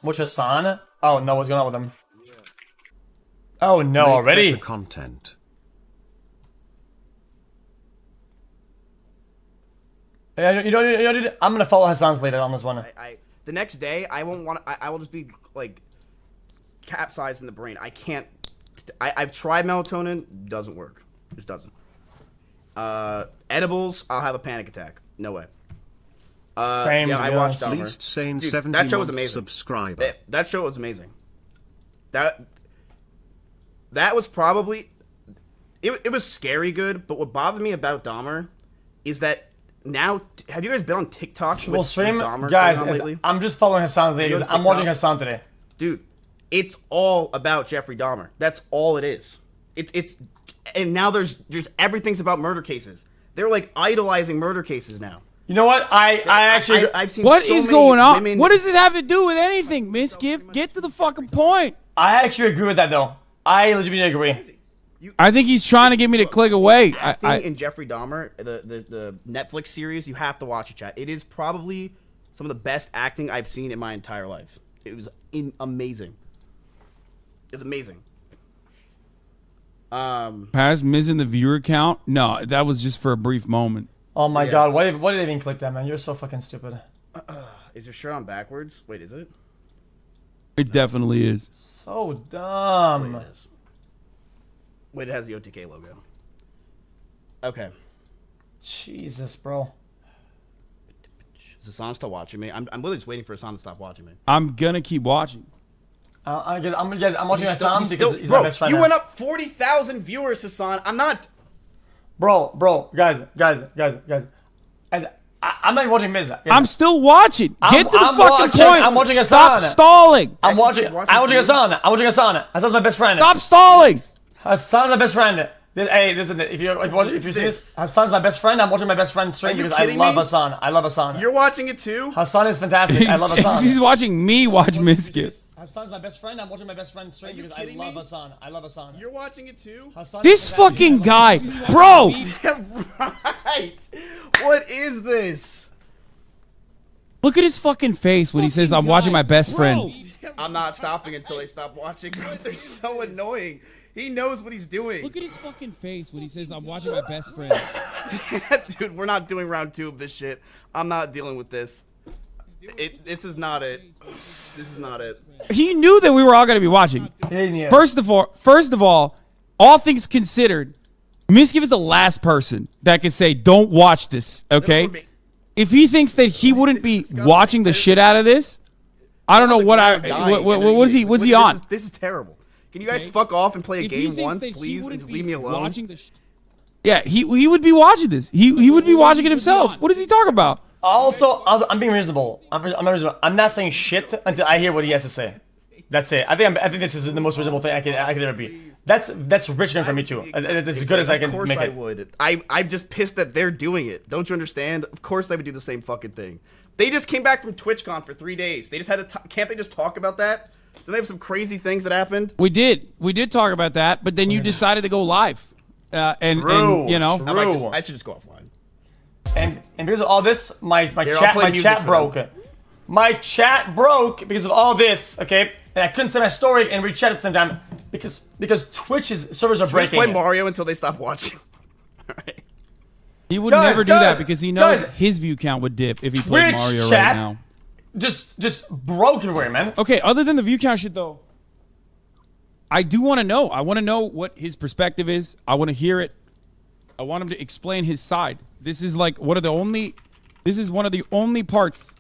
Which Hassan? Oh no, what's going on with him? Oh no, already? Content. Yeah, you know, I'm gonna follow Hassan's later on this one. The next day, I won't want. I will just be like capsized in the brain. I can't. I've tried melatonin, doesn't work. Just doesn't. Edibles, I'll have a panic attack. No way. Same. Yeah, I watched Dahmer. Least sane Dude, 70 that show was amazing. Subscriber. That show was amazing. That was probably. It was scary good, but what bothered me about Dahmer is that. Now, have you guys been on TikTok with stream, Dahmer guys. lately? I'm just following Hassan today. I'm watching Hassan today. Dude, it's all about Jeffrey Dahmer. That's all it is. It's and now there's everything's about murder cases. They're like idolizing murder cases now. You know what? I've seen what so is many going on? women- What does this have to do with anything, Mizkif? Get to the fucking point. I actually agree with that though. I legitimately agree. I think he's trying to get me to click away. Acting in Jeffrey Dahmer, the Netflix series, you have to watch it, chat. It is probably some of the best acting I've seen in my entire life. It was amazing. It was amazing. Has Miz in the viewer count? No, that was just for a brief moment. Oh my god, why did I even click that, man? You're so fucking stupid. Is your shirt on backwards? Wait, is it? It definitely is. So dumb. Wait, it is. Wait, it has the OTK logo. Okay. Jesus, bro. Is Hassan still watching me? I'm literally just waiting for Hassan to stop watching me. I'm gonna keep watching. I'm watching Hassan because he's bro, my best friend. you now. went up 40,000 viewers, Hassan. I'm not. Bro, guys. I'm not even watching Miz. Guys. I'm still watching. Get to the I'm fucking watching- point. I'm watching Stop Hassan. stalling. I'm watching Hassan. Hassan's my best friend. Stop stalling. Hassan's my best friend. Hey, listen, if you see this, Hassan's my best friend. I'm watching my best friend stream because I love Hassan. I love Hassan. You're watching it too? Hassan is fantastic. I love Hassan. He's watching me watch Mizkif. Hassan's my best friend. I'm watching my best friend stream because I love Hassan. I love Hassan. You're watching it too? Hassan This fucking guy, bro. Right. What is this? Look at his fucking face when he says, "I'm watching my best friend." I'm not stopping until they stop watching. They're so annoying. He knows what he's doing. Look at his fucking face when he says, "I'm watching my best friend." Dude, we're not doing round 2 of this shit. I'm not dealing with this. This is not it. This is not it. He knew that we were all going to be watching. First of all things considered, Mizkif is the last person that can say, "Don't watch this." Okay, if he thinks that he wouldn't be watching the shit out of this, I don't know what what's he on? This is terrible. Can you guys fuck off and play a game once, please, and just leave me alone? Yeah, he would be watching this. He would be watching it himself. What is he talking about? Also, I'm being reasonable. I'm not saying shit until I hear what he has to say. That's it. I think this is the most reasonable thing I could ever be. That's rich for me too. It's as good as I can make it. Of course I would. I'm just pissed that they're doing it. Don't you understand? Of course they would do the same fucking thing. They just came back from TwitchCon for 3 days. They just had to. Can't they just talk about that? Don't they have some crazy things that happened? We did talk about that, but then you decided to go live, and you know, I should just go offline. And because of all this, my chat broke. My chat broke because of all this. Okay, and I couldn't send my story and rechat at the same time because Twitch's servers are breaking. Just play Mario until they stop watching. All right. He would never do that because he knows his view count would dip if he played Mario right now. Just broke everywhere, man. Okay, other than the view count shit though, I do want to know. I want to know what his perspective is. I want to hear it. I want him to explain his side. This is like one of the only parts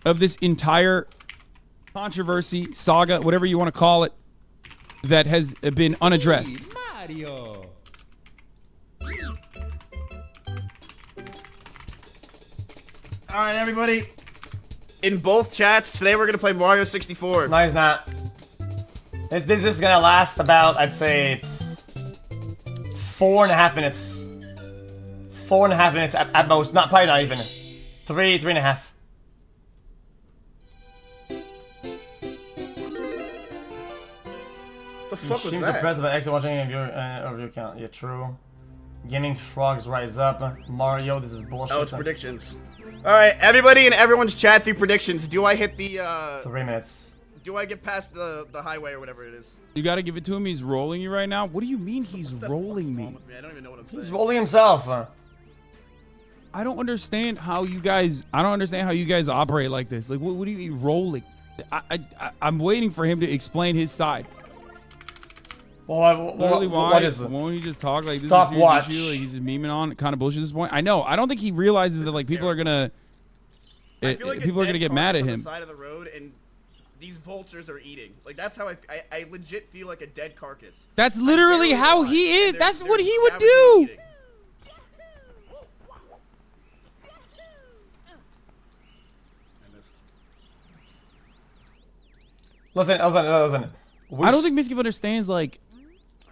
of this entire controversy, saga, whatever you want to call it, that has been unaddressed. Mario. All right, everybody. In both chats today, we're gonna play Mario 64. No, he's not. This is gonna last about, I'd say, 4.5 minutes. 4.5 minutes at most. Not probably not even. 3.5. What the fuck was Seems that? impressed by extra watching of your account. Yeah, true. Gaming frogs rise up. Mario, this is bullshit. Oh, it's predictions. All right, everybody in everyone's chat do predictions. Do I hit the 3 minutes. Do I get past the highway or whatever it is? You got to give it to him. He's rolling you right now. What do you mean he's rolling me? I don't even know what I'm saying. He's rolling himself. I don't understand how you guys. I don't understand how you guys operate like this. Like, what do you mean rolling? I'm waiting for him to explain his side. Well, what is it? Won't he just talk like Stop this is a serious issue? Like he's just memeing on kind of bullshit at this point. I know. I don't think he realizes that like people are gonna people are gonna get mad at him. On the side of the road and these vultures are eating. Like that's how I legit feel like a dead carcass. That's literally how he is. That's what he would do. Listen. I don't think Mizkif understands. Like,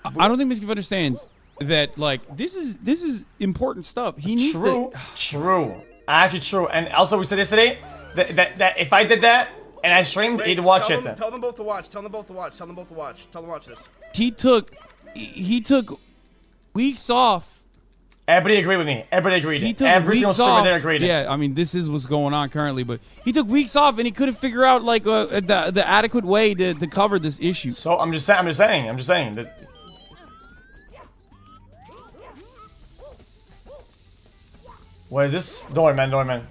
I don't think Mizkif understands that. Like, this is important stuff. He needs to. True. Actually, true. And also, we said yesterday that if I did that and I streamed, he'd watch it. Tell them both to watch. Tell them to watch this. He took weeks off. Everybody agreed with me. Everybody agreed. He took Every single weeks streamer off. there agreed. Yeah, I mean, this is what's going on currently, but he took weeks off and he couldn't figure out like the adequate way to cover this issue. So I'm just saying that. What is this? Don't worry, man.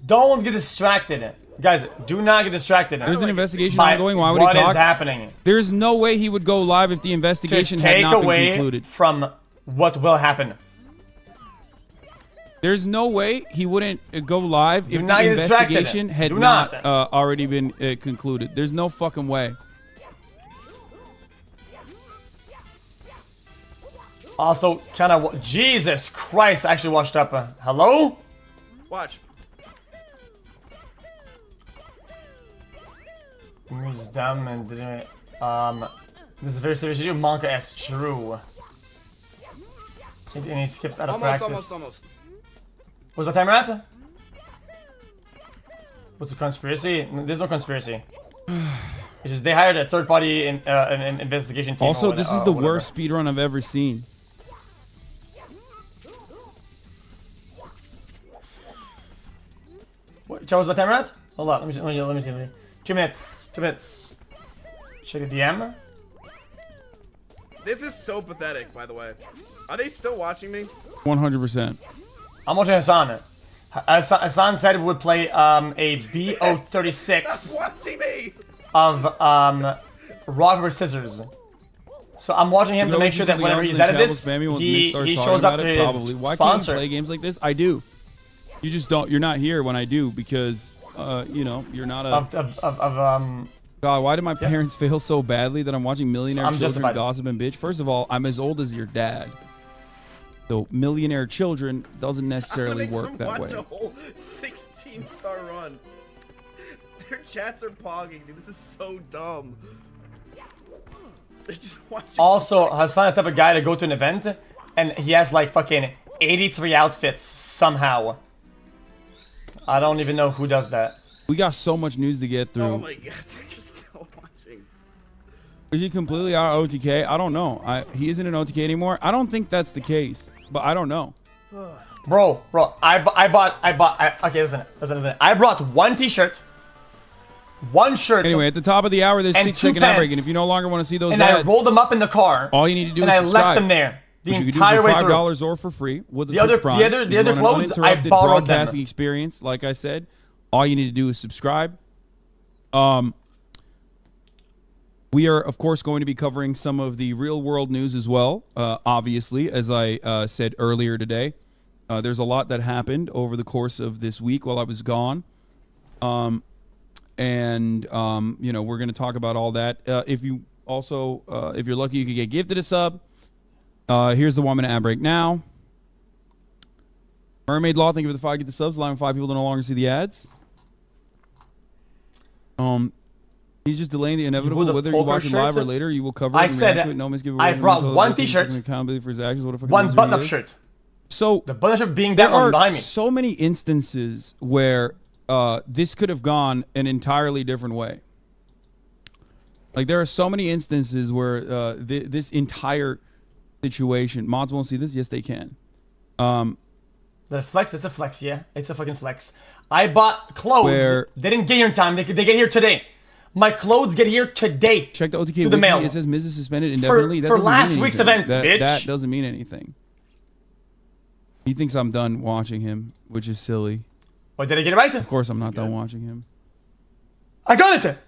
Don't get distracted. Guys, do not get distracted. There's an investigation ongoing. Why would he talk? What is happening? There's no way he would go live if the investigation had not been concluded. From what will happen. There's no way he wouldn't go live if the investigation had not already been concluded. There's no fucking way. Also, kind of, Jesus Christ, I actually washed up. Hello? Watch. He's dumb and didn't. This is a very serious issue. Monka is true. And he skips out of practice. Almost. What's my timer at? What's a conspiracy? There's no conspiracy. It's just they hired a third-party an investigation team. Also, this is the worst speedrun I've ever seen. What was my timer at? Hold on, let me see. 2 minutes. Check the DM. This is so pathetic, by the way. Are they still watching me? 100%. I'm watching Hassan. Hassan said we would play a BO36 Stop watching me! of rock paper scissors. So I'm watching him to make sure that whenever he's out of this, he shows up to his probably. Why can't you play games like this? I do. You just don't. You're not here when I do because you know you're not a. God, why did my parents fail so badly that I'm watching millionaire children gossip and bitch? First of all, I'm as old as your dad. So millionaire children doesn't necessarily work that way. Watch a whole 16-star run. Their chats are pogging, dude. This is so dumb. They're just watching. Also, Hassan the type of guy to go to an event, and he has like fucking 83 outfits somehow. I don't even know who does that. We got so much news to get through. Oh my god, they're still watching. Is he completely out of OTK? I don't know. He isn't in OTK anymore. I don't think that's the case, but I don't know. Bro, okay, listen. I brought one t-shirt, one shirt. Anyway, at the top of the hour, there's 6-second ad break, and if you no longer want to see those ads, ads, I rolled them up in the car. All you need to do is subscribe. And I left them there the entire way through. $5 or for free with the other clothes, I borrowed them. Broadcasting experience, like I said, all you need to do is subscribe. We are, of course, going to be covering some of the real-world news as well. Obviously, as I said earlier today, there's a lot that happened over the course of this week while I was gone. You know, we're going to talk about all that. If you also, if you're lucky, you could get gifted a sub. Here's the 1 minute ad break now. Mermaid Law, thank you for the 5 get the subs, allowing 5 people to no longer see the ads. He's just delaying the inevitable. Whether you watch it live or later, you will cover it. I said I brought one t-shirt, one button-up shirt. So the button-up shirt being that one behind me. So many instances where this could have gone an entirely different way. Like there are so many instances where this entire situation. Mods won't see this. Yes, they can. The flex, that's a flex, yeah. It's a fucking flex. I bought clothes. They didn't get here in time. They get here today. My clothes get here today. Check the OTK through the mail. It says Miz is suspended indefinitely. For last week's event, bitch. That doesn't mean anything. He thinks I'm done watching him, which is silly. What, did I get it right? Of course I'm not done watching him. I got it!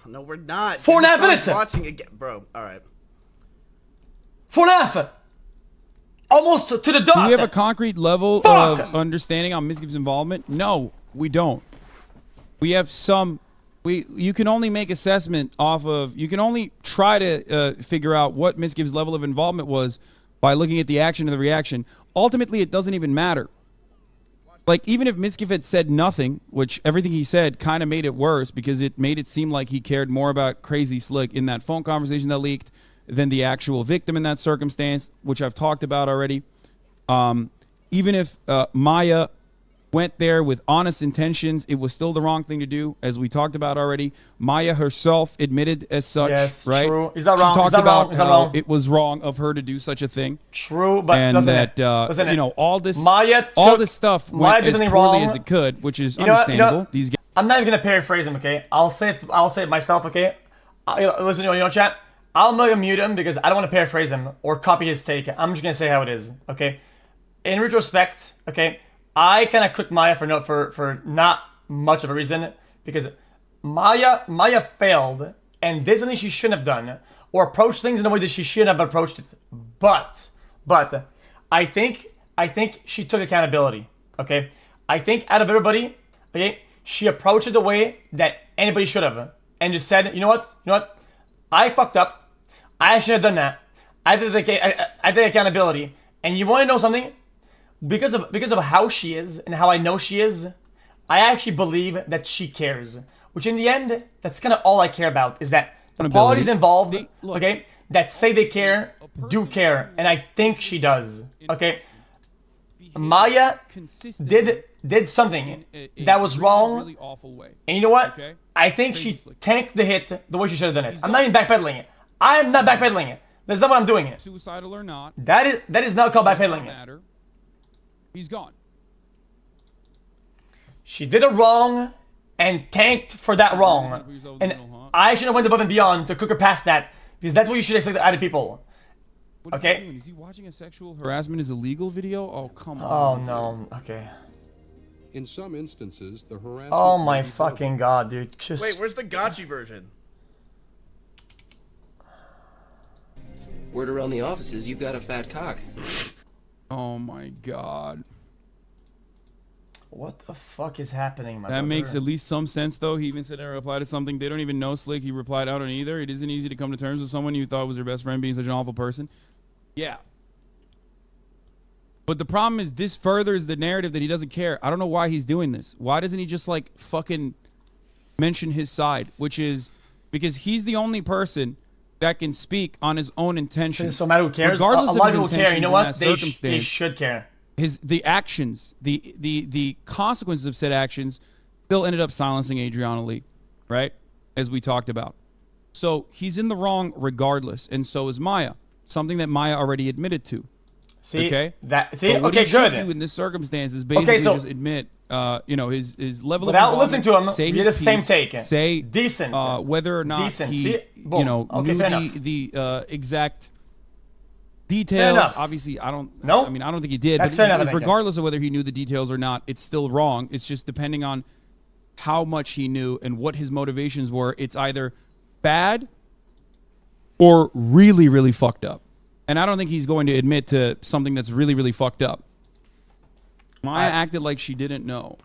No, we're not. 4.5 minutes! Watching again. Bro, alright. 4.5. Almost to the dot. Do we have a concrete level of understanding on Mizkif's involvement? No, we don't. We have some... You can only make assessment off of... You can only try to figure out what Mizkif's level of involvement was by looking at the action and the reaction. Ultimately, it doesn't even matter. Like, even if Mizkif had said nothing, which everything he said kind of made it worse because it made it seem like he cared more about Crazy Slick in that phone conversation that leaked than the actual victim in that circumstance, which I've talked about already. Even if Maya went there with honest intentions, it was still the wrong thing to do, as we talked about already. Maya herself admitted as such, yes, right? True. Is that wrong? She talked about is that wrong? It was wrong of her to do such a thing. True, but and that you know, all this stuff went as poorly as it could, which is understandable. These guys, I'm not even gonna paraphrase him, okay? I'll say it myself, okay? Listen, you know, chat. I'm not gonna mute him because I don't want to paraphrase him or copy his take. I'm just gonna say how it is, okay? In retrospect, okay, I kind of cooked Maya for not much of a reason because Maya failed and did something she shouldn't have done or approached things in a way that she shouldn't have approached it. But I think she took accountability. Okay, I think out of everybody, okay, she approached it the way that anybody should have and just said, you know what, I fucked up. I shouldn't have done that. I did accountability. And you want to know something? Because of how she is and how I know she is, I actually believe that she cares. Which in the end, that's kind of all I care about is that the parties involved, okay, that say they care, do care, and I think she does. Okay, Maya did something that was wrong, and you know what? I think she tanked the hit the way she should have done it. I'm not even backpedaling it. I'm not backpedaling it. That's not what I'm doing it. Suicidal or not? That is not called backpedaling it. He's gone. She did it wrong and tanked for that wrong. And I should have went above and beyond to cook her past that because that's what you should expect out of people. What is he doing? Is he watching a sexual harassment is illegal video? Oh, come on. Oh, no. Okay. In some instances, the harassment... Oh, my fucking God, dude. Just... Wait, where's the Gotchi version? Word around the office is you've got a fat cock. Oh my God. What the fuck is happening, my That makes at least some sense, though. He even said I replied to something. They don't even know Slick. He replied, I don't either. It isn't easy to come to terms with someone you thought was your best friend being such an awful person. Yeah. But the problem is this furthers the narrative that he doesn't care. I don't know why he's doing this. Why doesn't he just, like, fucking mention his side? Which is because he's the only person that can speak on his own intentions. So matter who cares? Regardless a lot of people care. You know what? They circumstance, should care. The actions, the consequences of said actions still ended up silencing Adriana Lee, right? As we talked about. So he's in the wrong regardless, and so is Maya. Something that Maya already admitted to. See, okay? What he should do in this circumstance is basically just admit, you know, his level of without listening to him, say he did the same take. Say decent. Whether or not he, you know, knew the exact details. Obviously, I don't. No, I mean, I don't think he did. That's but regardless of whether he knew the details or not, it's still wrong. It's just depending on how much he knew and what his motivations were. It's either bad or really, really fucked up. And I don't think he's going to admit to something that's really, really fucked up. Maya acted like she didn't know.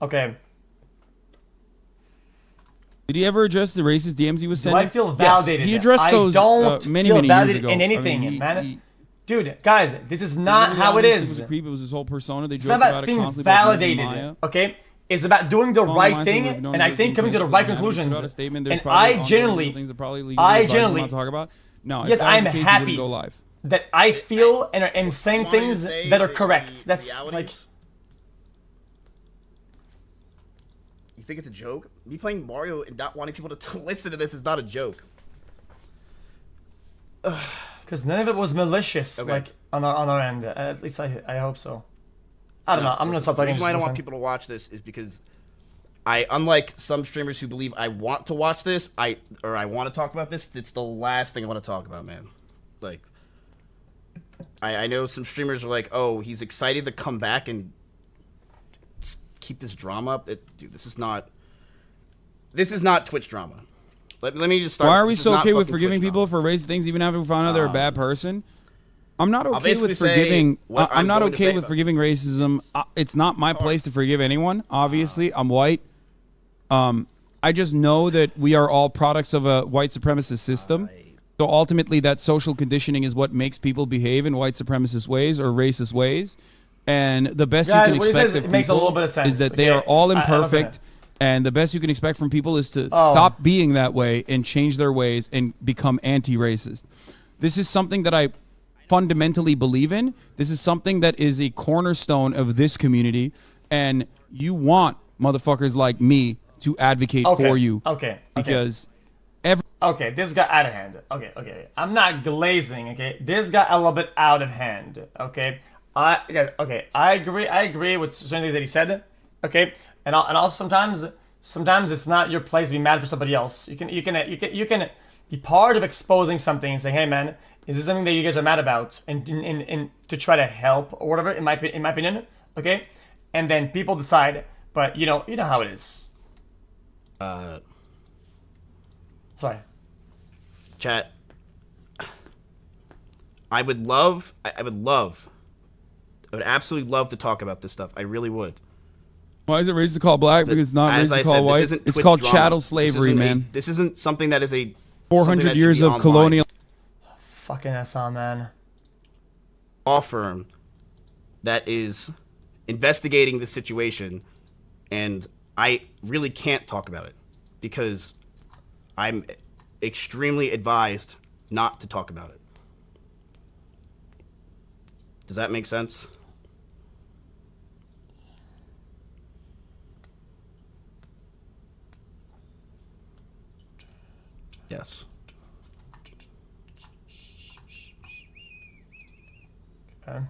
Okay. Did he ever address the racist DMs he was sending? Do I feel validated? Yes, he addressed those many years ago. In anything, man. Dude, guys, this is not how it is. It was his whole persona. They it's not about being validated, okay? It's about doing the right thing, and I think coming to the right conclusions. And I genuinely talk about. No, yes, I'm happy that I feel and am saying things that are correct. That's like. You think it's a joke? Me playing Mario and not wanting people to listen to this is not a joke. Because Because none of it was malicious, Okay. like on our end. At least I hope so. I don't know. I'm gonna stop The talking. reason why I don't want Listen. people to watch this is because unlike some streamers who believe I want to watch this, I want to talk about this. It's the last thing I want to talk about, man. Like, I know some streamers are like, oh, he's excited to come back and keep this drama up. Dude, this is not Twitch drama. Let me just start. Why are we This is so not okay with fucking forgiving Twitch people drama. for racist things, even after we found out they're a bad person? I'm not okay basically with say forgiving. what I'm I'm not going to okay say with about forgiving racism. It's not my place to forgive anyone. Obviously, I'm white. I just know that we are all products of a white supremacist system. So ultimately, that social conditioning is what makes people behave in white supremacist ways or racist ways. And the best Yeah, you can what he expect says, of it makes a people little bit of sense. is that they Okay, are all I don't imperfect. know. And the best you can expect from people is to Oh. stop being that way and change their ways and become anti-racist. This is something that I fundamentally believe in. This is something that is a cornerstone of this community. And you want motherfuckers like me to advocate for you. Okay. Because Okay, this got out of hand. Okay. I'm not glazing. Okay, this got a little bit out of hand. Okay, I agree with certain things that he said. Okay, and also sometimes it's not your place to be mad for somebody else. You can be part of exposing something and saying, hey man, is this something that you guys are mad about, and to try to help or whatever. In my opinion. Okay, and then people decide. But you know how it is. Sorry. Chat. I would absolutely love to talk about this stuff. I really would. why is it racist to call black? Because it's not As racist I to call said, this white. isn't It's Twitch called drama. chattel This slavery, isn't man. this isn't something that is a 400 years of colonial. Fucking SL, man. law firm that is investigating the situation, and I really can't talk about it because I'm extremely advised not to talk about it. Does that make sense? Yes. Okay.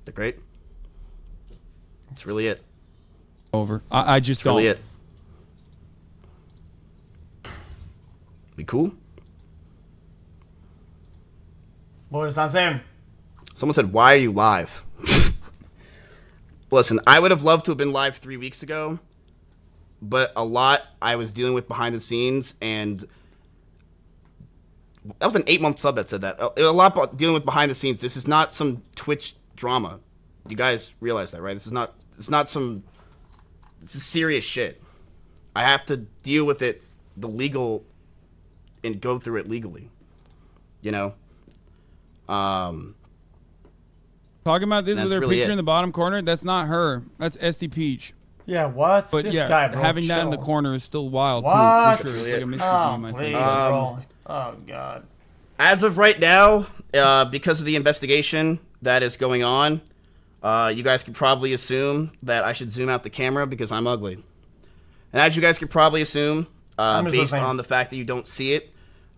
That great? That's really it. Over. I just That's don't. really it. We cool? What is not saying? Someone said, why are you live? Listen, I would have loved to have been live 3 weeks ago, but a lot I was dealing with behind the scenes, and that was an 8-month sub that said that. A lot about dealing with behind the scenes. This is not some Twitch drama. You guys realize that, right? This is serious shit. I have to deal with it, the legal, and go through it legally. You know? Talking about this with That's her really picture it. in the bottom corner, that's not her. That's SD Peach. Yeah, what? But this yeah, guy, bro, having that in the chill. corner is still wild What? too, for sure. It's like a mystery Oh, game, I please, think. bro. Oh, God. As of right now, because of the investigation that is going on, you guys could probably assume that I should zoom out the camera because I'm ugly. And as you guys could probably assume, just based listening. on the fact that you don't see it,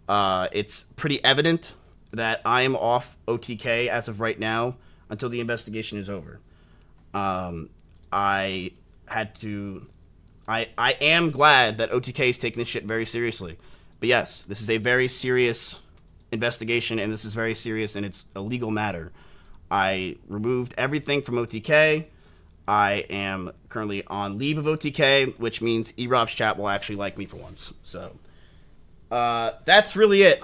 it's pretty evident that I am off OTK as of right now until the investigation is over. I am glad that OTK is taking this shit very seriously. But yes, this is a very serious investigation, and this is very serious, and it's a legal matter. I removed everything from OTK. I am currently on leave of OTK, which means eRob's chat will actually like me for once. So, that's really it.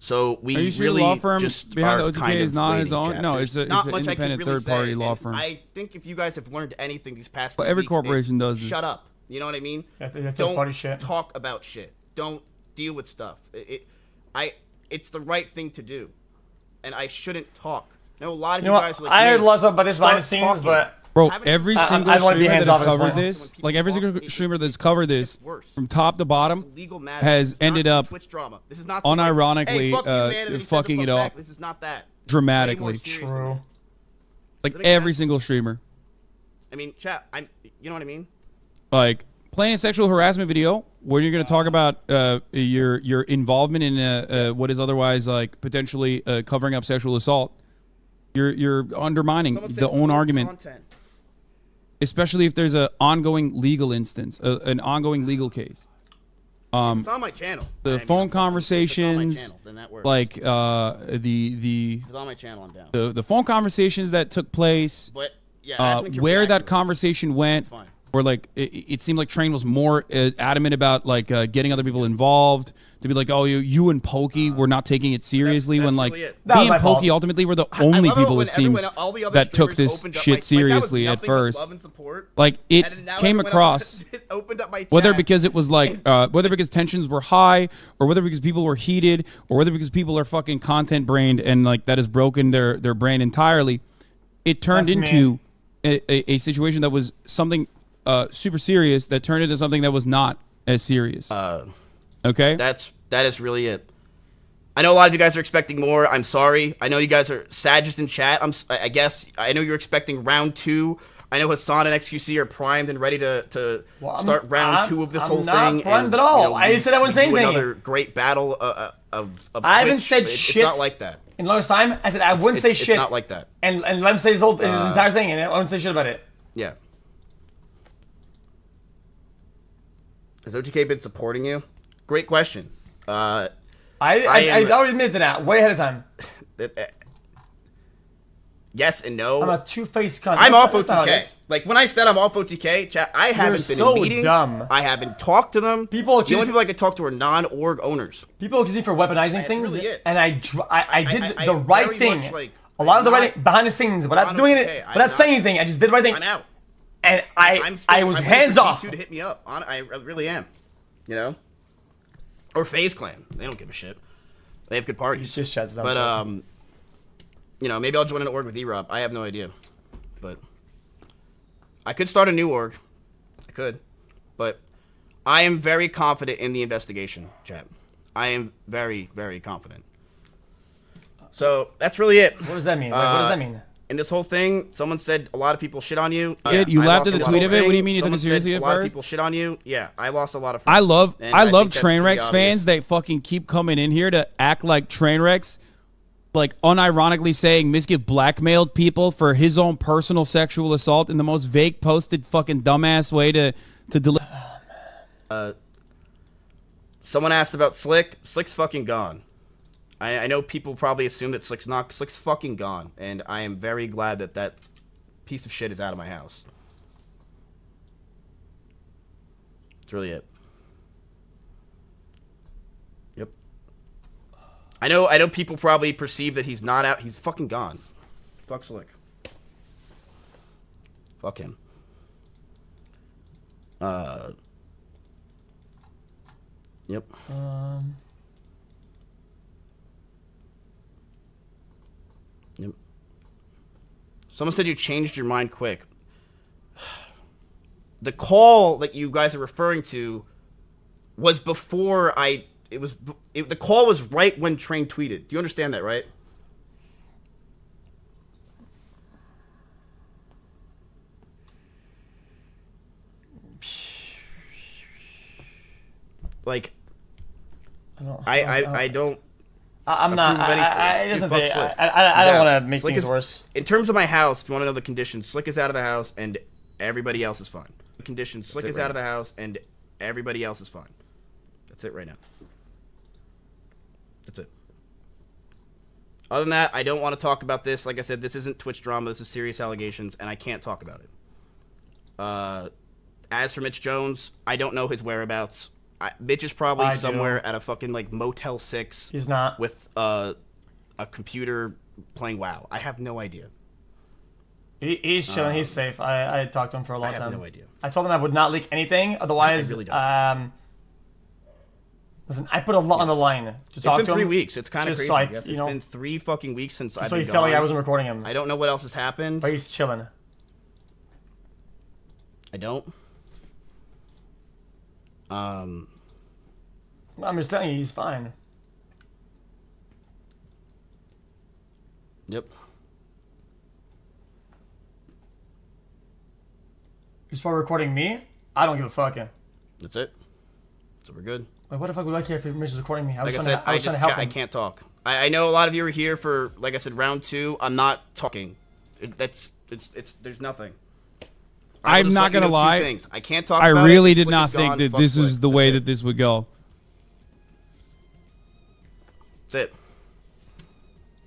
So we Are you sure really the law firm just behind are the OTK kind is of not his waiting, own? chat. No, There's it's not an much I can independent really third-party say, law and firm. I think if you guys have learned anything these past But 2 every weeks, corporation it's does this. shut up. You know what I mean? Yeah, third Don't party shit. talk about shit. Don't deal with stuff. It's the right thing to do, and I shouldn't talk. I know a lot of You know guys what? are like, I heard Miz, lots about this behind the start scenes, talking. but Bro, Haven't- every I- single I wanna be streamer hands that off has at this covered point. this, When people like every talk, single it streamer that's gets covered this, worse. from top to bottom, It's legal matter. has It's not ended some up Twitch drama. This is not some, like, unironically, hey, fuck you, man, and then he says the fucking fuck it up back. This is not that. This is way more dramatically. serious than true. that. like Does that make every sense? single streamer. I mean, chat. You know what I mean? Like playing a sexual harassment video where you're going to talk about your involvement in what is otherwise like potentially covering up sexual assault. You're undermining the own argument, content. Especially if there's an ongoing legal instance, an ongoing legal case. It's on my channel. The phone conversations, channel, then that works. like It's on my channel. I'm down. The phone conversations that took place, But yeah, where that conversation went, where like it seemed like Train was more adamant about like getting other people involved. To be like, oh, you and Pokey were not taking it seriously when like really me and Pokey ultimately were the only people it seems that took this shit seriously at first. Like it came across whether because it was like whether because tensions were high or whether because people were heated or whether because people are fucking content brained and like that has broken their brain entirely. It turned into a situation that was something super serious that turned into something that was not as serious. Okay, that is really it. I know a lot of you guys are expecting more. I'm sorry. I know you guys are sad just in chat. I guess I know you're expecting round 2. I know Hassan and XQC are primed and ready to start round 2 of this whole thing. I'm not primed at all. I said I wouldn't say anything. Another great battle of I haven't said shit. It's not like that. In longest time, I said I wouldn't say shit. It's not like that. And let him say his entire thing, and I wouldn't say shit about it. Yeah. Has OTK been supporting you? Great question. I already admitted to that way ahead of time. Yes and no. I'm a two-faced cunt. I'm off OTK. Like when I said I'm off OTK, chat, I haven't been in meetings. Dumb. I haven't talked to them. The only people I could talk to are non-org owners. People accuse me for weaponizing things, really it. and I did the right thing. A lot of the right behind the scenes, without doing it, without saying anything, I just did the right thing. I'm out. And I was hands off. to hit me up. I really am. You know? Or FaZe Clan. They don't give a shit. They have good parties. It's just chats. But you know, maybe I'll join an org with E-Rob. I have no idea. But I could start a new org. I could. But I am very confident in the investigation, chat. I am very, very confident. So that's really it. What does that mean? What does that mean? In this whole thing, someone said a lot of people shit on you. You laughed at the tweet of it? What do you mean you took it seriously at first? A lot of people shit on you. Yeah, I lost a lot of friends. I love Trainwrecks fans that fucking keep coming in here to act like Trainwrecks, like unironically saying Mizkif blackmailed people for his own personal sexual assault in the most vague posted fucking dumbass way to deliver. Someone asked about Slick. Slick's fucking gone. I know people probably assume that Slick's not. Slick's fucking gone, and I am very glad that that piece of shit is out of my house. That's really it. Yep. I know people probably perceive that he's not out. He's fucking gone. Fuck Slick. Fuck him. Yep. Yep. Someone said you changed your mind quick. The call that you guys are referring to was before the call was right when Train tweeted. Do you understand that, right? Like, I don't. I'm not. I don't want to make Slick things worse. In terms of my house, if you want to know the conditions, Slick is out of the house and everybody else is fine. The conditions, Slick is out of the house and everybody else is fine. That's it right now. That's it. Other than that, I don't want to talk about this. Like I said, this isn't Twitch drama. This is serious allegations, and I can't talk about it. As for Mitch Jones, I don't know his whereabouts. Mitch is probably somewhere at a fucking like Motel 6. He's not. With a computer playing WoW. I have no idea. He's chilling. He's safe. I talked to him for a long time. I have no idea. I told him I would not leak anything. Otherwise, I really don't. Listen, I put a lot on the line to talk to him. It's been 3 weeks. It's kind of crazy. So It's been 3 fucking weeks since I've been gone. So he felt like I wasn't recording him. I don't know what else has happened. But he's chilling. I don't. I'm just telling you, he's fine. Yep. You're probably recording me? I don't give a fuck. That's it. So we're good. Like, what the fuck would I care if Mitch is recording me? Like I said, I can't talk. I know a lot of you are here for, like I said, round 2. I'm not talking. There's nothing. I'm not gonna lie. Things. I can't talk. I about really it. did Slick not is think gone. that Fuck this Slick. was the That's way it. that this would go. That's it.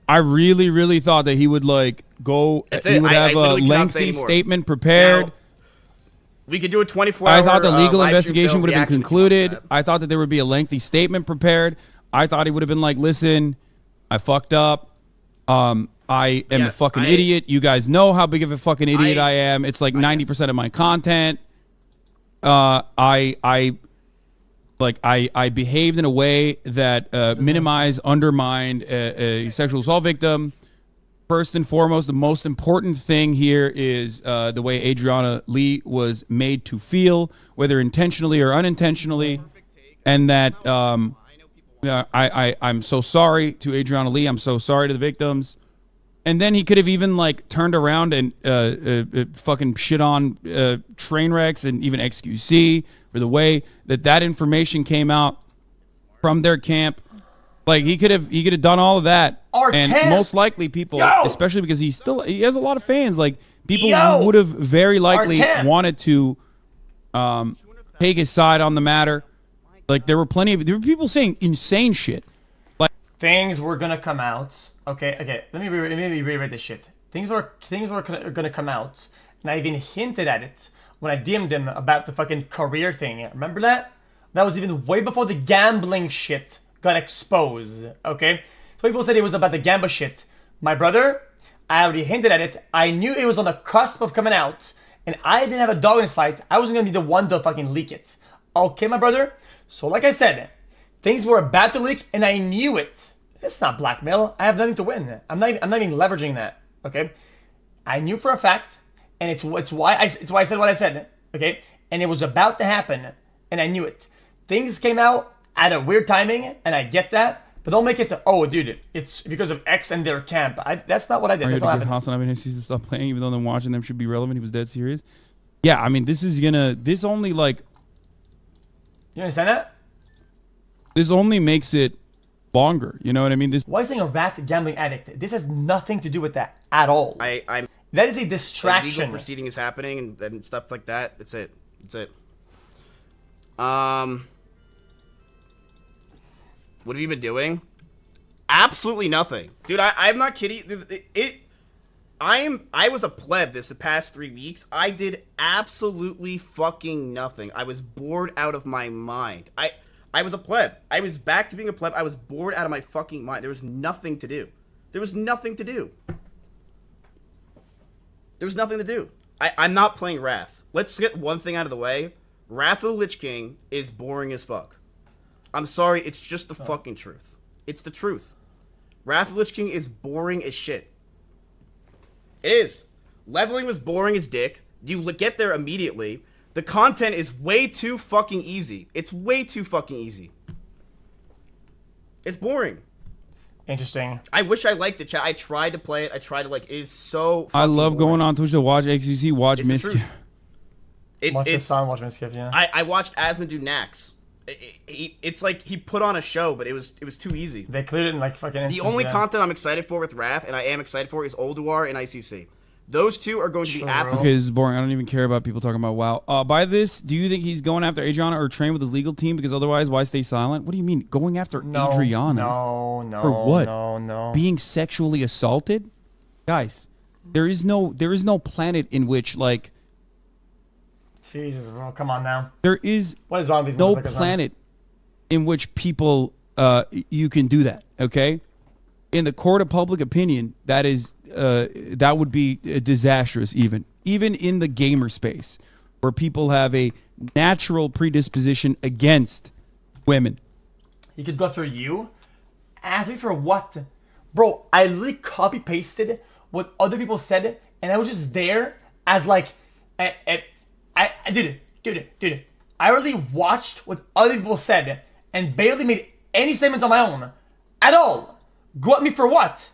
I really, really thought that he would like go. That's he it. would I have a literally cannot say lengthy anymore. statement prepared. Now, we could do a 24-hour. I thought the legal live stream investigation film would have been reaction concluded. to that. I thought that there would be a lengthy statement prepared. I thought he would have been like, "Listen, I fucked up. I am a fucking idiot. You guys know how big of a fucking idiot I am. It's like 90% of my content. I behaved in a way that minimized, undermined a sexual assault victim. First and foremost, the most important thing here is the way Adriana Lee was made to feel, whether intentionally or unintentionally, and that I'm so sorry to Adriana Lee. I'm so sorry to the victims." And then he could have even like turned around and fucking shit on Trainwrecks and even XQC for the way that information came out from their camp. Like he could have done all of that. And most likely people, especially because he has a lot of fans, like people would have very likely wanted to take his side on the matter. Like there were people saying insane shit. Like things were gonna come out. Okay. Let me reread this shit. Things were gonna come out, and I even hinted at it when I DM'd him about the fucking career thing. Remember that? That was even way before the gambling shit got exposed. Okay, so people said it was about the gambling shit. My brother, I already hinted at it. I knew it was on the cusp of coming out, and I didn't have a dog in this fight. I wasn't gonna be the one to fucking leak it. Okay, my brother. So like I said, things were about to leak, and I knew it. It's not blackmail. I have nothing to win. I'm not even leveraging that. Okay, I knew for a fact, and it's why I said what I said. Okay, and it was about to happen, and I knew it. Things came out at a weird timing, and I get that. But don't make it to, oh, dude, it's because of X and their camp. That's not what I did. That's not happening. Hassan, I mean, he to stop playing, even though them watching them should be relevant. He was dead serious. Yeah, I mean, this only like. You understand that? This only makes it longer. You know what I mean? Why is saying a rat gambling addict? This has nothing to do with that at all. I'm. That is a distraction. Legal proceeding is happening and stuff like that. That's it. What have you been doing? Absolutely nothing, dude. I'm not kidding. I was a pleb this past 3 weeks. I did absolutely fucking nothing. I was bored out of my mind. I was a pleb. I was back to being a pleb. I was bored out of my fucking mind. There was nothing to do. I'm not playing Wrath. Let's get one thing out of the way. Wrath of the Lich King is boring as fuck. I'm sorry, it's just the fucking truth. It's the truth. Wrath of the Lich King is boring as shit. It is. Leveling was boring as dick. You get there immediately. The content is way too fucking easy. It's way too fucking easy. It's boring. Interesting. I wish I liked the chat. I tried to play it. I tried to it is so I love boring. going on Twitch to watch XQC, watch Mizkif. Watch Mizkif, yeah. I watched Asmund do Nax. It's like he put on a show, but it was too easy. They cleared it in like fucking instant, The only content I'm excited for with Wrath, and I am excited for, is Olduar and ICC. Those two are going to be absolutely... Okay, this is boring. I don't even care about people talking about WoW. By this, do you think he's going after Adriana or train with his legal team? Because otherwise, why stay silent? What do you mean, going after Adriana? No. For what? No. Being sexually assaulted? Guys, there is no planet in which, like... Jesus, bro, come on now. There is what is wrong with these no planet in which people, you can do that, okay? In the court of public opinion, that would be disastrous even in the gamer space where people have a natural predisposition against women. He could go after you? Ask me for what? Bro, I literally copy-pasted what other people said, and I was just there as like... Dude, I really watched what other people said and barely made any statements on my own. At all. Go at me for what?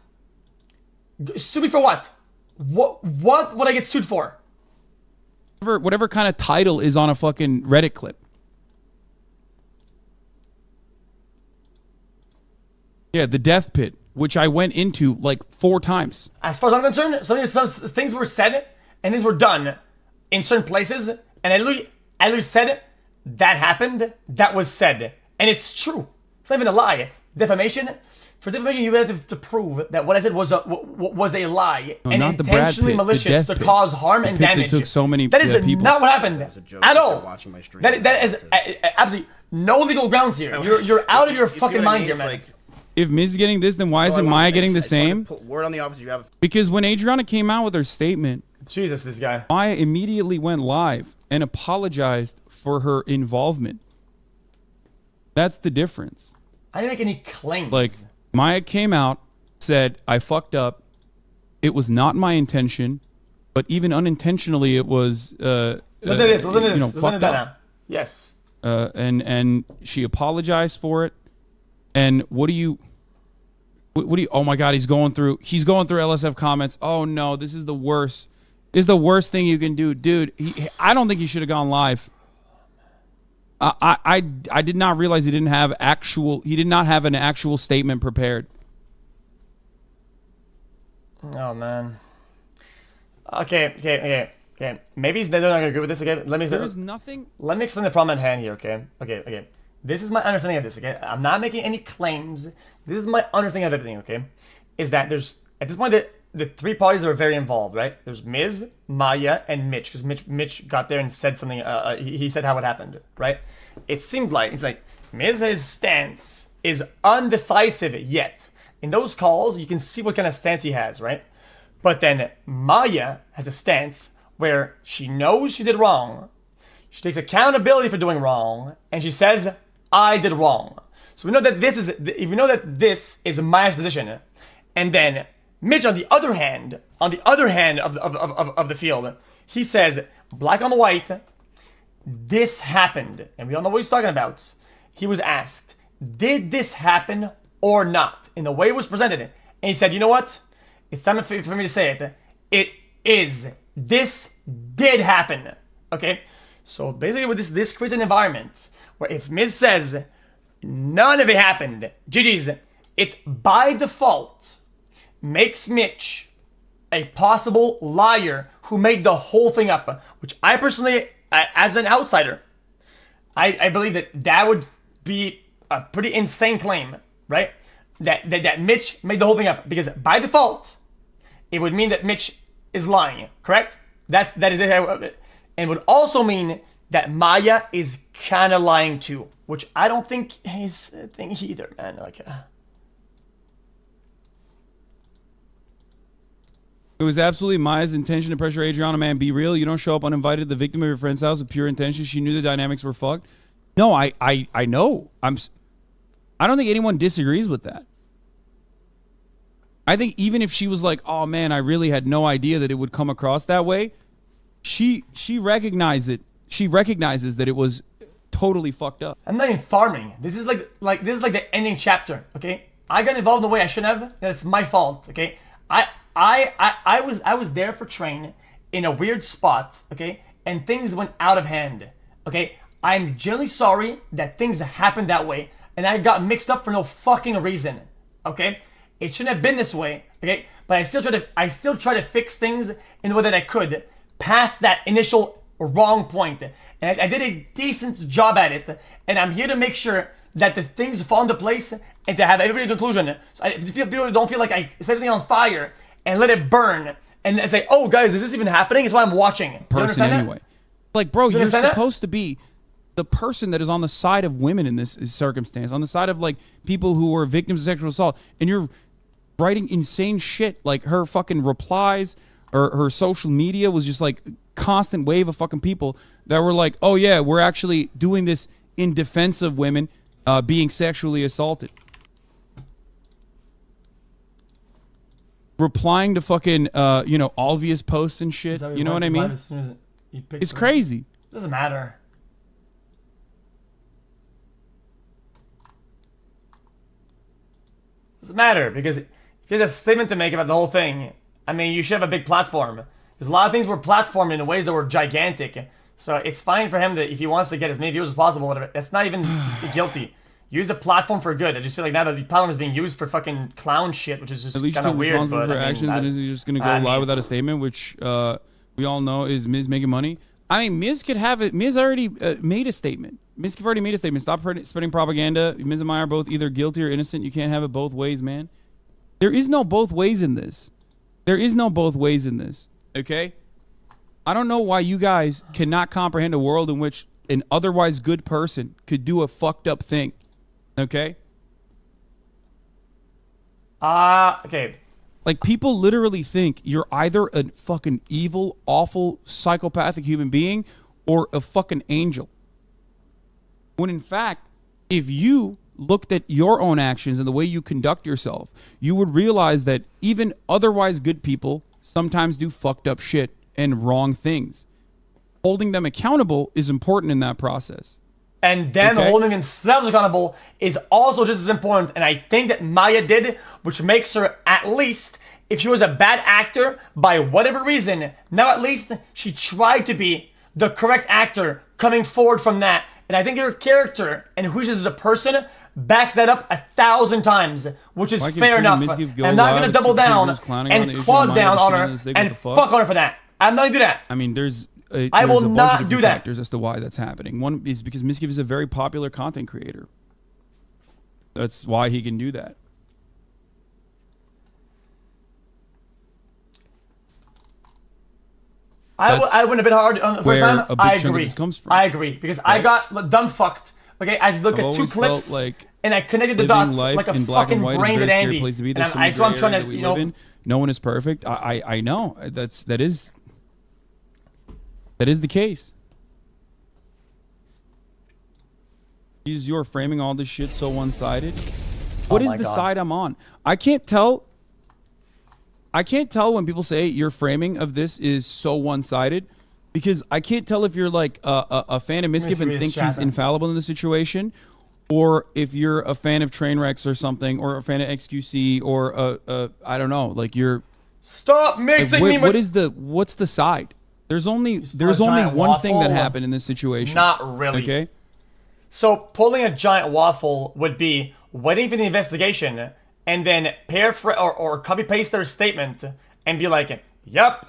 Sue me for what? What would I get sued for? whatever kind of title is on a fucking Reddit clip. Yeah, the death pit, which I went into like 4 times. As far as I'm concerned, some things were said and things were done in certain places, and I literally said that happened, that was said, and it's true. It's not even a lie. Defamation. For defamation, you have to prove that what I said was a lie and not the Brad intentionally Pitt, the malicious death to pit. cause harm The and pit that damage. took so many that is people. not what happened That was a joke. at If all. you're watching my stream, That is absolutely no legal grounds here. You're out of your You see fucking what I mind mean? here, It's man. like, If Miz is getting this, then why that's all isn't I wanted Maya to getting the say. I just wanted same? to put word on the office. You have. Because when Adriana came out with her statement, Jesus, this guy. Maya immediately went live and apologized for her involvement. That's the difference. I didn't make any claims. Like, Maya came out, said, I fucked up. It was not my intention, but even unintentionally, it was. Listen to this. Listen to this. Listen to fucked that up. now. Yes. And she apologized for it. And what do you? Oh my God, he's going through LSF comments. Oh no, this is the worst. This is the worst thing you can do, dude. I don't think he should have gone live. I did not realize he did not have an actual statement prepared. Oh man. Okay. Maybe they're not gonna agree with this again. There is nothing. Let me explain the problem at hand here, okay? This is my understanding of this, okay? I'm not making any claims. This is my understanding of everything, okay? Is that there's, at this point, the 3 parties are very involved, right? There's Miz, Maya, and Mitch, because Mitch got there and said something, he said how it happened, right? It seemed like, it's like, Miz's stance is undecisive yet. In those calls, you can see what kind of stance he has, right? But then Maya has a stance where she knows she did wrong, she takes accountability for doing wrong, and she says, I did wrong. So we know that this is Maya's position. And then Mitch, on the other hand of the field, he says, black on the white, this happened. And we all know what he's talking about. He was asked, did this happen or not? In the way it was presented. And he said, you know what? It's time for me to say it. It is. This did happen. Okay? So basically with this creates an environment where if Miz says none of it happened, GG's, it by default makes Mitch a possible liar who made the whole thing up, which I personally, as an outsider, I believe that would be a pretty insane claim, right? That Mitch made the whole thing up, because by default, it would mean that Mitch is lying, correct? That is it. And would also mean that Maya is kind of lying too, which I don't think is a thing either, man. Like, It was absolutely Maya's intention to pressure Adriana, man. Be real. You don't show up uninvited to the victim of your friend's house with pure intention. She knew the dynamics were fucked. No, I know. I don't think anyone disagrees with that. I think even if she was like, oh man, I really had no idea that it would come across that way, she recognized it. She recognizes that it was totally fucked up. I'm not even farming. This is like the ending chapter, okay? I got involved in the way I shouldn't have, and it's my fault, okay? I was there for Train in a weird spot, okay? And things went out of hand, okay? I'm genuinely sorry that things happened that way, and I got mixed up for no fucking reason, okay? It shouldn't have been this way, okay? But I still try to fix things in the way that I could past that initial wrong point. And I did a decent job at it, and I'm here to make sure that the things fall into place and to have everybody conclusion. So people don't feel like I set everything on fire and let it burn and say, oh guys, is this even happening? It's why I'm watching. Person anyway. Like, bro, you're understand supposed to be the person that is on the side of women in this circumstance, on the side of like people who were victims of sexual assault, and you're writing insane shit. Like her fucking replies or her social media was just like constant wave of fucking people that were like, oh yeah, we're actually doing this in defense of women being sexually assaulted. Replying to fucking obvious posts and shit. You know what I mean? As soon as you pick It's something. crazy. Doesn't matter. Doesn't matter, because if he has a statement to make about the whole thing, I mean, you should have a big platform. There's a lot of things were platformed in ways that were gigantic. So it's fine for him that if he wants to get as many views as possible, whatever. That's not even guilty. Use the platform for good. I just feel like now that the platform is being used for fucking clown shit, which is just kind of weird. But for actions, and is he just gonna go live without a statement, which we all know is Miz making money? I mean, Miz could have it. Miz already made a statement. Mizkif already made a statement. Stop spreading propaganda. Miz and Maya are both either guilty or innocent. You can't have it both ways, man. There is no both ways in this. There is no both ways in this. Okay? I don't know why you guys cannot comprehend a world in which an otherwise good person could do a fucked up thing. Okay? Okay. Like, people literally think you're either a fucking evil, awful, psychopathic human being or a fucking angel. When in fact, if you looked at your own actions and the way you conduct yourself, you would realize that even otherwise good people sometimes do fucked up shit and wrong things. Holding them accountable is important in that process. And them holding themselves accountable is also just as important. And I think that Maya did, which makes her, at least, if she was a bad actor, by whatever reason, now at least she tried to be the correct actor coming forward from that. And I think her character and who she is as a person backs that up 1,000 times, which is fair enough. I'm not going to double down and quad down on her and fuck on her for that. I'm not going to do that. I mean, there's I will a bunch not of do different that. factors as to why that's happening. One is because Mizkif is a very popular content creator. That's why he can do that. I went a bit hard on the first time. I agree. Comes from. I agree because I got dumb fucked. Okay, I looked at two clips and I connected the dots like a fucking brain dead Andy. And I'm trying to, you know, no one is perfect. I know that is the case. You're framing all this shit so one-sided. What is the side I'm on? I can't tell when people say your framing of this is so one-sided, because I can't tell if you're like a fan of Mizkif and think he's infallible in the situation, or if you're a fan of Trainwrecks or something, or a fan of XQC, or I don't know, like you're. Stop mixing me. What's the side? There's only one thing that happened in this situation. Not really. Okay. So pulling a giant waffle would be waiting for the investigation and then paraphrase or copy paste their statement and be like, "Yep,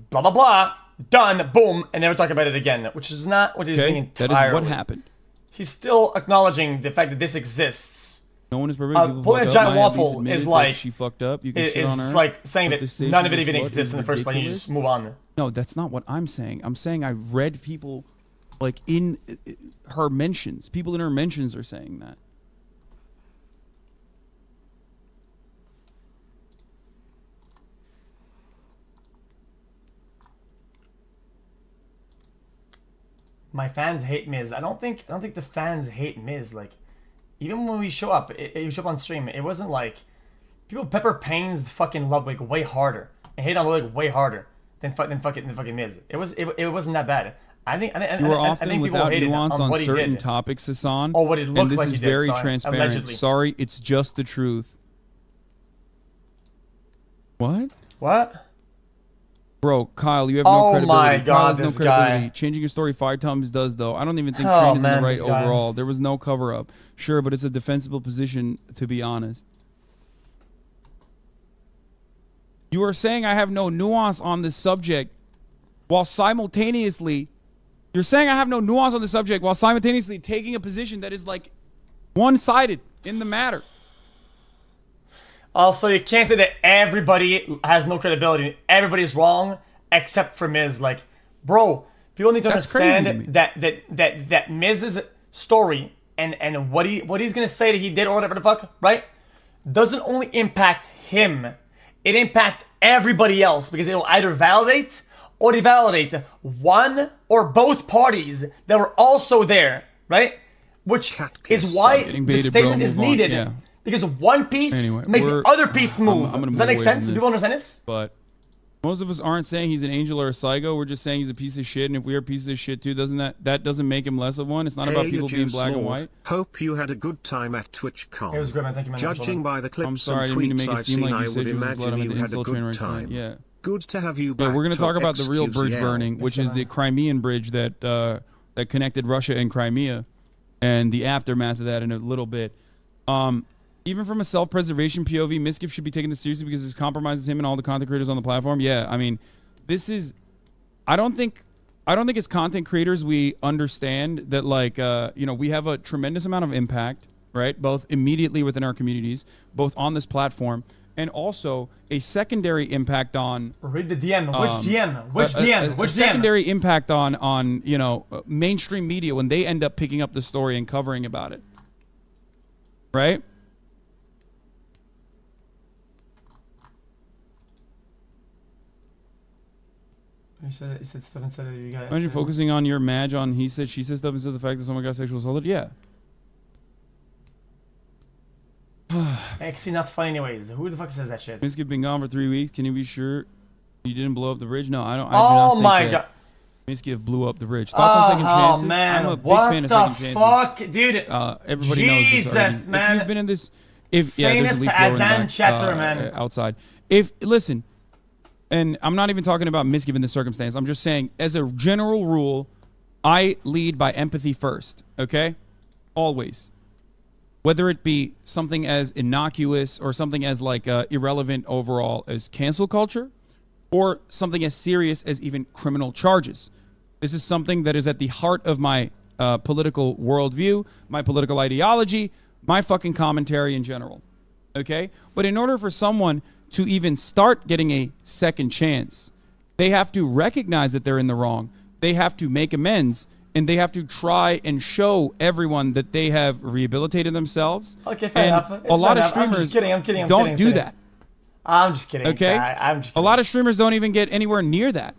blah blah blah, done, boom," and never talk about it again, which is not what he's doing entirely. That is what happened. He's still acknowledging the fact that this exists. No one is perfect. Pulling a giant waffle is like she fucked up. You can shit on her. It's like saying that none of it even exists in the first place. You just move on. No, that's not what I'm saying. I'm saying I read people like in her mentions. People in her mentions are saying that. My fans hate Miz. I don't think the fans hate Miz. Like, even when we show up, you show up on stream, it wasn't like people pepper Payne's fucking Ludwig way harder and hate on Ludwig way harder than fucking Miz. It wasn't that bad. I think you were often without nuance on certain topics, Hassan. Or what it looked and this like is he did, very transparent. Allegedly. Sorry, it's just the truth. What? What? Bro, Kyle, you have no credibility. Oh my God, Kyle has no this credibility. guy. Changing your story 5 times does, though. I don't even think Train is in the right overall. There was no cover-up. Sure, but it's a defensible position, to be honest. You are saying I have no nuance on this subject while simultaneously... You're saying I have no nuance on the subject while simultaneously taking a position that is, like, one-sided in the matter. Also, you can't say that everybody has no credibility. Everybody's wrong except for Miz. Like, bro, people need to understand that Miz's story and what he's gonna say that he did or whatever the fuck, right? Doesn't only impact him. It impacts everybody else because it will either validate or devalidate one or both parties that were also there, right? Which is why the statement is needed. Yeah. Because one piece makes the other piece move. Does that make sense? Do people understand this? But most of us aren't saying he's an angel or a psycho. We're just saying he's a piece of shit. And if we are pieces of shit too, that doesn't make him less of one. It's not about people being black and white. Hope you had a good time at TwitchCon. It was good, man. Thank you, man. Judging by the clips I'm sorry, I and didn't mean to tweets make it I've seem seen, like I you would said you imagine you had a good time. Yeah. Good to have you back. Yeah, we're going to talk about the real bridge XQCL. burning, which is the Crimean bridge that that connected Russia and Crimea, and the aftermath of that in a little bit. Even from a self-preservation POV, Mizkif should be taken this seriously because this compromises him and all the content creators on the platform. Yeah, I mean, this is. I don't think as content creators we understand that, like, we have a tremendous amount of impact, right? Both immediately within our communities, both on this platform, and also a secondary impact on. Read the DM. Which DM? Which DM? Which DM? Secondary impact on mainstream media when they end up picking up the story and covering about it, right? He said stuff instead of you guys. Imagine focusing on your madge on he said, she said stuff instead of the fact that someone got sexual assaulted. Yeah. Actually, not funny anyways. Who the fuck says that shit? Mizkif been gone for 3 weeks. Can you be sure you didn't blow up the bridge? No, I don't. Oh my god. Mizkif blew up the bridge. Thoughts on second chances? Oh man, I'm a big what fan of the second chances. fuck, dude? Everybody knows this already. Jesus, man. If you've been in this, there's a Sanest leaf blower in the Azan back, chatter, man. outside. Listen, and I'm not even talking about Mizkif in this circumstance. I'm just saying, as a general rule, I lead by empathy first. Okay, always. Whether it be something as innocuous or something as like irrelevant overall as cancel culture, or something as serious as even criminal charges. This is something that is at the heart of my political worldview, my political ideology, my fucking commentary in general. Okay? But in order for someone to even start getting a second chance, they have to recognize that they're in the wrong. They have to make amends, and they have to try and show everyone that they have rehabilitated themselves. Okay, fair enough. A lot of streamers don't do that. I'm just kidding. Okay? I'm just kidding. A lot of streamers don't even get anywhere near that,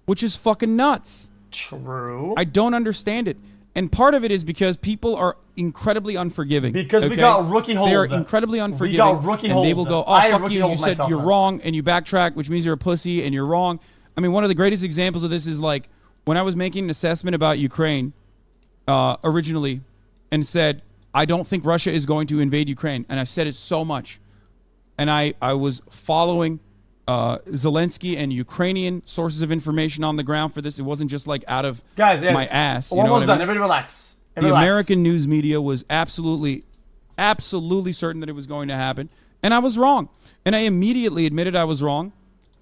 which is fucking nuts. True. I don't understand it. And part of it is because people are incredibly unforgiving. Because we got rookie hold. They are incredibly unforgiving. We got rookie hold. And they will go, fuck you, you said you're wrong, and you backtrack, which means you're a pussy, and you're wrong. I mean, one of the greatest examples of this is, like, when I was making an assessment about Ukraine originally and said, I don't think Russia is going to invade Ukraine. And I said it so much. And I was following Zelensky and Ukrainian sources of information on the ground for this. It wasn't just like out of my ass. We're almost done. Everybody relax. The American news media was absolutely certain that it was going to happen. And I was wrong. And I immediately admitted I was wrong.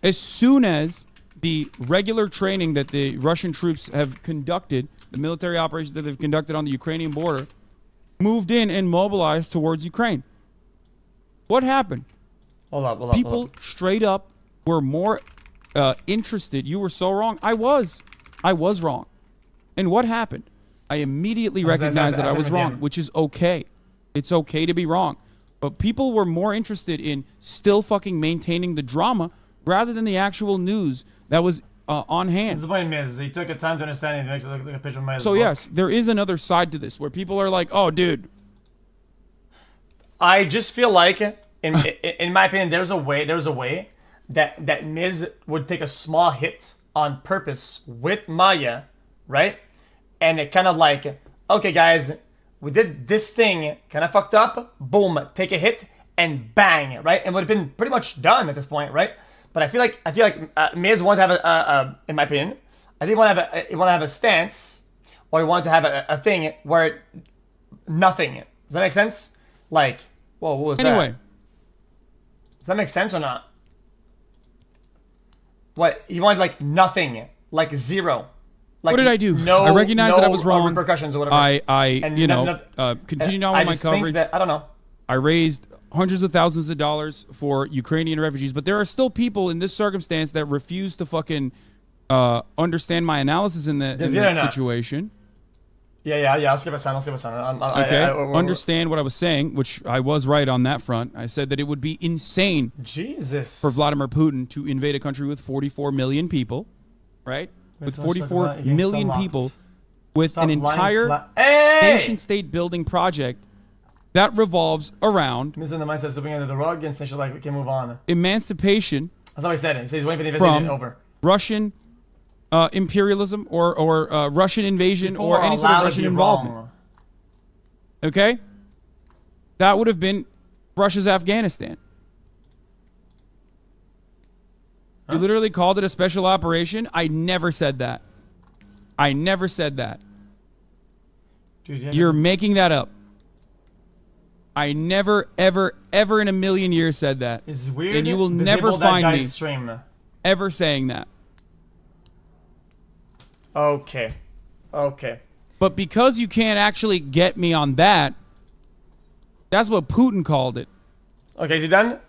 As soon as the regular training that the Russian troops have conducted, the military operations that they've conducted on the Ukrainian border, moved in and mobilized towards Ukraine. What happened? Hold up. People straight up were more interested. You were so wrong. I was wrong. And what happened? I immediately recognized that I was wrong, which is okay. It's okay to be wrong. But people were more interested in still fucking maintaining the drama rather than the actual news that was on hand. The point is, he took a time to understand it. It makes it look like a picture of my So, yes, there is another side to this where people are like, oh, dude. I just feel like, in my opinion, there's a way that Miz would take a small hit on purpose with Maya, right? And it kind of like, okay, guys, we did this thing, kind of fucked up. Boom, take a hit, and bang, right? And would have been pretty much done at this point, right? But I feel like Miz wanted to have a in my opinion, I think he want to have a stance, or he wanted to have a thing where nothing. Does that make sense? Like, whoa, what was that? Anyway. Does that make sense or not? What? He wanted like nothing, like zero. Like, what did I do? No, I recognized that I was wrong. Repercussions or whatever. I continued on with my coverage. I don't know. I raised hundreds of thousands of dollars for Ukrainian refugees, but there are still people in this circumstance that refuse to fucking understand my analysis in that situation. Yeah. I'll skip a sound. Okay. Understand what I was saying, which I was right on that front. I said that it would be insane for Vladimir Putin to invade a country with 44 million people, right? With 44 million people, with an entire nation-state building project that revolves around Miz in the mindset of sweeping under the rug and saying like we can move on. Emancipation. That's what he said. He said he's waiting for the investigation over. Russian imperialism or Russian invasion or any sort of Russian involvement. Okay? That would have been Russia's Afghanistan. You literally called it a special operation. I never said that. I never said that. Dude, yeah, You're making that up. I never, ever, ever in a million years said that. It's weird. And you will Disable never that find guy's me stream. ever saying that. Okay. Okay. But because you can't actually get me on that, that's what Putin called it. Okay, is he done?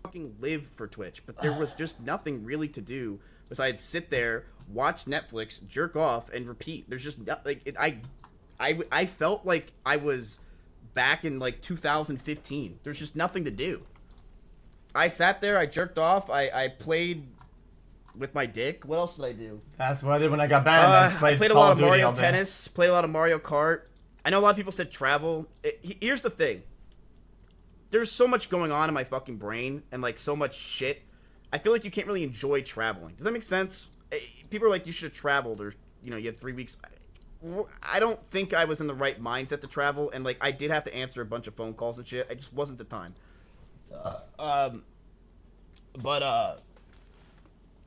Fucking live for Twitch, but there was just nothing really to do besides sit there, watch Netflix, jerk off, and repeat. There's just like I felt like I was back in like 2015. There's just nothing to do. I sat there, I jerked off, I played with my dick. What else did I do? That's what I did when I got banned. I played a lot of Mario Tennis, played a lot of Mario Kart. I know a lot of people said travel. Here's the thing. There's so much going on in my fucking brain and like so much shit. I feel like you can't really enjoy traveling. Does that make sense? People are like, you should have traveled, or you know, you had 3 weeks. I don't think I was in the right mindset to travel, and like I did have to answer a bunch of phone calls and shit. I just wasn't the time. Yeah,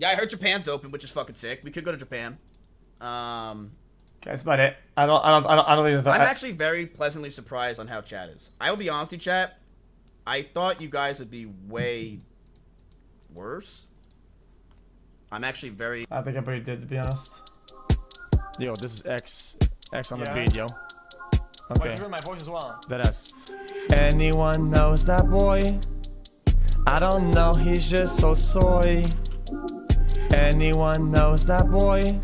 I heard Japan's open, which is fucking sick. We could go to Japan. Okay, that's about it. I don't think it's I'm actually very pleasantly surprised on how chat is. I will be honest with you, chat. I thought you guys would be way worse. I'm actually very... I think I pretty did, to be honest. Yo, this is X on the Yeah. beat, yo. Why'd Okay, you hear my voice as well? that ass. Anyone knows that boy? I don't know, he's just so soy. Anyone knows that boy?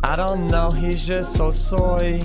I don't know, he's just so soy.